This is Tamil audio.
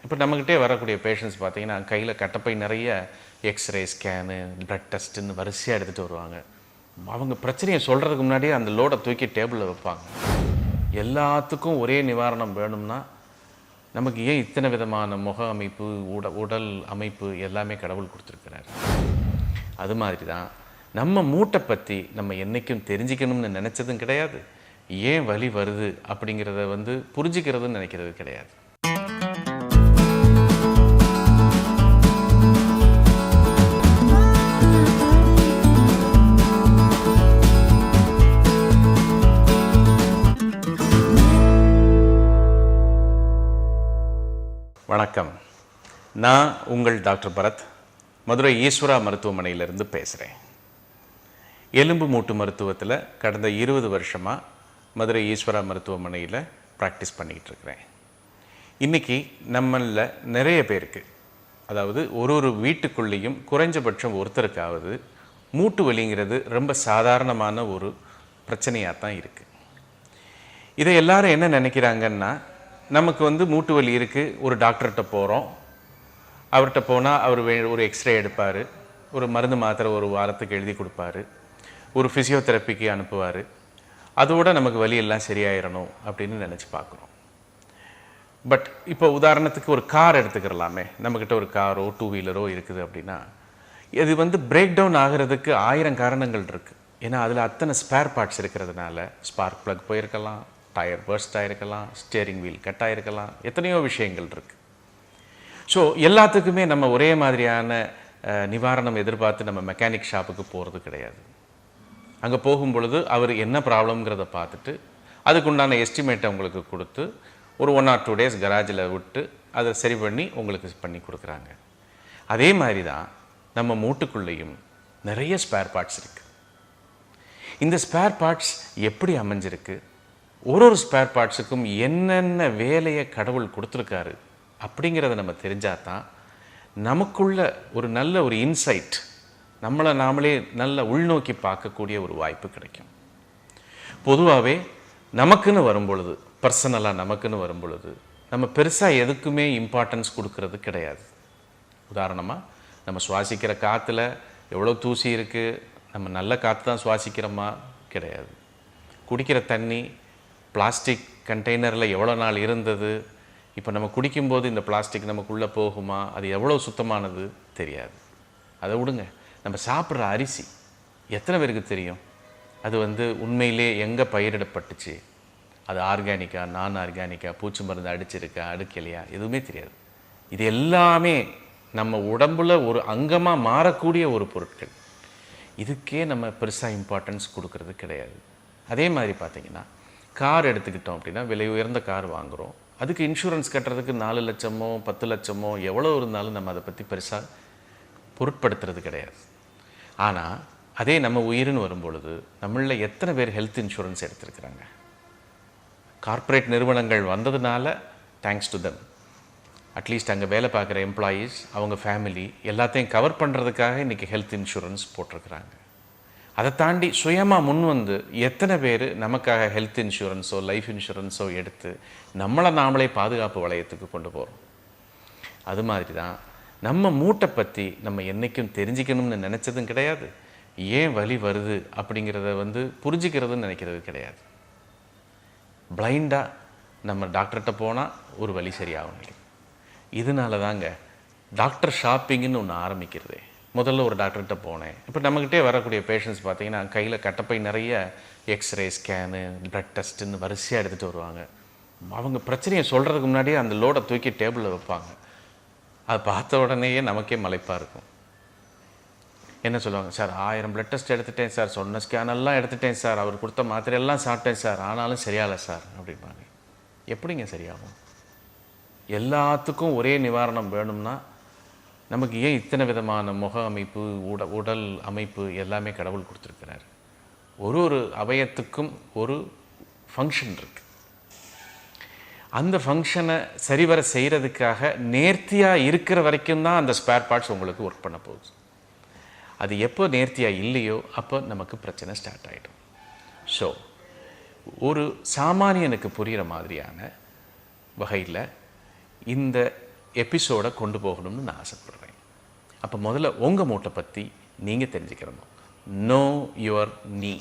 இப்போ நம்மக்கிட்டே வரக்கூடிய பேஷண்ட்ஸ் பார்த்தீங்கன்னா கையில் கட்டப்பை நிறைய எக்ஸ்ரே ஸ்கேனு ப்ளட் டெஸ்ட்டுன்னு வரிசையாக எடுத்துகிட்டு வருவாங்க. அவங்க பிரச்சனையை சொல்கிறதுக்கு முன்னாடியே அந்த லோடை தூக்கி டேபிளில் வைப்பாங்க. எல்லாத்துக்கும் ஒரே நிவாரணம் வேணும்னா நமக்கு ஏன் இத்தனை விதமான முக அமைப்பு உடல் அமைப்பு எல்லாமே கடவுள் கொடுத்துருக்கிறார். அது மாதிரி தான் நம்ம மூட்டை பற்றி நம்ம என்றைக்கும் தெரிஞ்சுக்கணும்னு நினச்சதும் கிடையாது. ஏன் வலி வருது அப்படிங்கிறத புரிஞ்சுக்கிறதுன்னு நினைக்கிறது கிடையாது. வணக்கம், நான் உங்கள் டாக்டர் பரத், மதுரை ஈஸ்வரா மருத்துவமனையிலிருந்து பேசுகிறேன். எலும்பு மூட்டு மருத்துவத்தில் கடந்த 20 வருஷமாக மதுரை ஈஸ்வரா மருத்துவமனையில் ப்ராக்டிஸ் பண்ணிக்கிட்டு இருக்கிறேன். இன்றைக்கி நம்மளில் நிறைய பேருக்கு, அதாவது ஒரு வீட்டுக்குள்ளேயும் குறைஞ்சபட்சம் ஒருத்தருக்காவது மூட்டு வலிங்கிறது ரொம்ப சாதாரணமான ஒரு பிரச்சனையாக தான் இருக்குது. இதை எல்லாரும் என்ன நினைக்கிறாங்கன்னா, நமக்கு மூட்டு வலி இருக்குது, ஒரு டாக்டர்கிட்ட போகிறோம், அவர்கிட்ட போனால் அவர் ஒரு எக்ஸ்ரே எடுப்பார், ஒரு மருந்து மாத்திரை ஒரு வாரத்துக்கு எழுதி கொடுப்பாரு, ஒரு ஃபிசியோதெரப்பிக்கு அனுப்புவார், அதோடு நமக்கு வலியெல்லாம் சரியாயிடணும் அப்படின்னு நினச்சி பார்க்குறோம். பட் இப்போ உதாரணத்துக்கு ஒரு கார் எடுத்துக்கிறலாமே. நம்மக்கிட்ட ஒரு காரோ 2 வீலரோ இருக்குது அப்படின்னா, இது பிரேக் டவுன் ஆகிறதுக்கு 1000 காரணங்கள் இருக்குது. ஏன்னா அதில் அத்தனை ஸ்பேர் பார்ட்ஸ் இருக்கிறதுனால ஸ்பார்க் ப்ளக் போயிருக்கலாம், டயர் பர்ஸ்ட் ஆகிருக்கலாம், ஸ்டியரிங் வீல் கட் ஆகிருக்கலாம், எத்தனையோ விஷயங்கள் இருக்குது. ஸோ எல்லாத்துக்குமே நம்ம ஒரே மாதிரியான நிவாரணம் எதிர்பார்த்து நம்ம மெக்கானிக் ஷாப்புக்கு போகிறது கிடையாது. அங்கே போகும் பொழுது அவர் என்ன ப்ராப்ளம்ங்கிறத பார்த்துட்டு அதுக்குண்டான எஸ்டிமேட்டை உங்களுக்கு கொடுத்து ஒரு 1 or 2 days கராஜில் விட்டு அதை சரி பண்ணி உங்களுக்கு பண்ணி கொடுக்குறாங்க. அதே மாதிரி தான் நம்ம மூட்டுக்குள்ளேயும் நிறைய ஸ்பேர் பார்ட்ஸ் இருக்குது. இந்த ஸ்பேர் பார்ட்ஸ் எப்படி அமைஞ்சிருக்கு, ஒரு ஸ்பேர் பார்ட்ஸுக்கும் என்னென்ன வேலையை கடவுள் கொடுத்துருக்காரு அப்படிங்கிறத நம்ம தெரிஞ்சால் தான் நமக்குள்ள ஒரு நல்ல ஒரு இன்சைட், நம்மளை நாமளே நல்ல உள்நோக்கி பார்க்கக்கூடிய ஒரு வாய்ப்பு கிடைக்கும். பொதுவாகவே நமக்குன்னு வரும்பொழுது, பர்சனலாக நமக்குன்னு வரும்பொழுது நம்ம பெருசாக எதுக்குமே இம்பார்ட்டன்ஸ் கொடுக்கறது கிடையாது. உதாரணமாக, நம்ம சுவாசிக்கிற காற்றுல எவ்வளோ தூசி இருக்குது, நம்ம நல்ல காற்று தான் சுவாசிக்கிறோமா? கிடையாது. குடிக்கிற தண்ணி பிளாஸ்டிக் கண்டெய்னரில் எவ்வளோ நாள் இருந்தது, இப்போ நம்ம குடிக்கும்போது இந்த பிளாஸ்டிக் நமக்குள்ளே போகுமா, அது எவ்வளோ சுத்தமானது தெரியாது. அதை விடுங்க, நம்ம சாப்பிட்ற அரிசி எத்தனை பேருக்கு தெரியும் அது உண்மையிலே எங்கே பயிரிடப்பட்டுச்சு, அது ஆர்கானிக்கா நான் ஆர்கானிக்கா, பூச்சி மருந்து அடிச்சிருக்கா அடுக்கலையா, எதுவுமே தெரியாது. இது எல்லாமே நம்ம உடம்புல ஒரு அங்கமாக மாறக்கூடிய ஒரு பொருட்கள். இதுக்கே நம்ம பெருசாக இம்பார்ட்டன்ஸ் கொடுக்கறது கிடையாது. அதே மாதிரி பார்த்திங்கன்னா, கார் எடுத்துக்கிட்டோம் அப்படின்னா, விலை உயர்ந்த கார் வாங்குகிறோம், அதுக்கு இன்சூரன்ஸ் கட்டுறதுக்கு 4 லட்சமோ 10 லட்சமோ எவ்வளோ இருந்தாலும் நம்ம அதை பற்றி பெருசாக பொருட்படுத்துறது கிடையாது. ஆனால் அதே நம்ம உயிர்னு வரும்பொழுது நம்மளில் எத்தனை பேர் ஹெல்த் இன்சூரன்ஸ் எடுத்துருக்குறாங்க? கார்ப்பரேட் நிறுவனங்கள் வந்ததுனால தேங்க்ஸ் டு தெம், அட்லீஸ்ட் அங்கே வேலை பார்க்குற எம்ப்ளாயீஸ், அவங்க ஃபேமிலி எல்லாத்தையும் கவர் பண்ணுறதுக்காக இன்றைக்கி ஹெல்த் இன்சூரன்ஸ் போட்டிருக்கிறாங்க. அதை தாண்டி சுயமாக முன் எத்தனை பேர் நமக்காக ஹெல்த் இன்சூரன்ஸோ லைஃப் இன்சூரன்ஸோ எடுத்து நம்மளை நாமளே பாதுகாப்பு வளையத்துக்கு கொண்டு போகிறோம். அது மாதிரி தான் நம்ம மூட்டை பற்றி நம்ம என்றைக்கும் தெரிஞ்சுக்கணும்னு நினச்சதும் கிடையாது. ஏன் வலி வருது அப்படிங்கிறத புரிஞ்சுக்கிறதுன்னு நினைக்கிறது கிடையாது. பிளைண்டாக நம்ம டாக்டர்கிட்ட போனால் ஒரு வலி சரியாகும். இதனால தாங்க டாக்டர் ஷாப்பிங்னு ஒன்று ஆரம்பிக்கிறதே. முதல்ல ஒரு டாக்டர்கிட்ட போனேன். இப்போ நம்மக்கிட்டே வரக்கூடிய பேஷண்ட்ஸ் பார்த்தீங்கன்னா கையில் கட்டப்பை நிறைய எக்ஸ்ரே ஸ்கேனு ப்ளட் டெஸ்ட்டுன்னு வரிசையாக எடுத்துகிட்டு வருவாங்க. அவங்க பிரச்சனையை சொல்கிறதுக்கு முன்னாடியே அந்த லோடை தூக்கி டேபிளில் வைப்பாங்க. அதை பார்த்த உடனேயே நமக்கே மலைப்பாக இருக்கும். என்ன சொல்லுவாங்க, சார் 1000 ப்ளட் டெஸ்ட் எடுத்துட்டேன் சார், சொன்ன ஸ்கேனெல்லாம் எடுத்துட்டேன் சார், அவர் கொடுத்த மாத்திரையெல்லாம் சாப்பிட்டேன் சார், ஆனாலும் சரியாகலை சார் அப்படிம்பாங்க. எப்படிங்க சரியாகும்? எல்லாத்துக்கும் ஒரே நிவாரணம் வேணும்னா நமக்கு ஏன் இத்தனை விதமான முக அமைப்பு உடல் அமைப்பு எல்லாமே கடவுள் கொடுத்துருக்கிறார். ஒரு அவயத்துக்கும் ஒரு ஃபங்க்ஷன் இருக்குது. அந்த ஃபங்க்ஷனை சரிவர செய்கிறதுக்காக நேர்த்தியாக இருக்கிற வரைக்கும் தான் அந்த ஸ்பேர் பார்ட்ஸ் உங்களுக்கு ஒர்க் பண்ண போகுது. அது எப்போ நேர்த்தியாக இல்லையோ அப்போ நமக்கு பிரச்சனை ஸ்டார்ட் ஆகிடும். ஸோ ஒரு சாமானியனுக்கு புரிகிற மாதிரியான வகையில் இந்த எபிசோடை கொண்டு போகணும்னு நான் ஆசைப்படுறேன். அப்போ முதல்ல உங்கள் மூட்டை பற்றி நீங்கள் தெரிஞ்சுக்கிறணும். நோ யுவர் நீ.